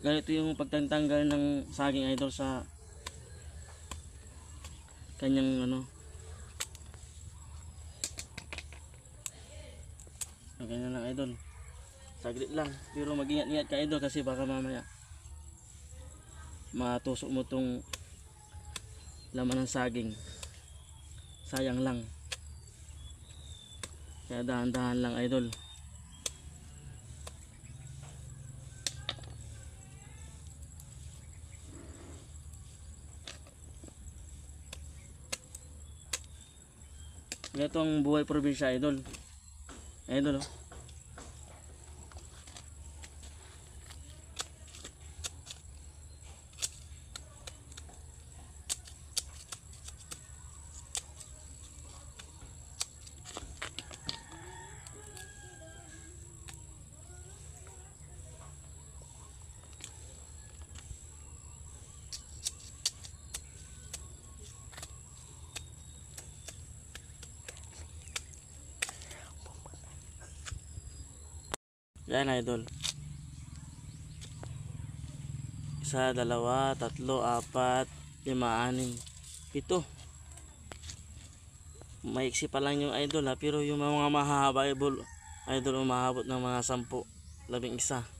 ganito yung pagtanggal ng saging idol sa kanyang ano. Ganyan lang idol. Saglit lang. Pero mag-ingat-ingat ka idol kasi baka mamaya matusok mo tong laman ng saging. Sayang lang. Kaya dahan-dahan lang idol. Ito ang buhay probinsya idol. Idol oh. Yan idol. 1, 2, 3, 4, 5, 6, 7. Maiksi pa lang yung idol ha, pero yung mga mahahaba idol, umabot ng mga 10, 11.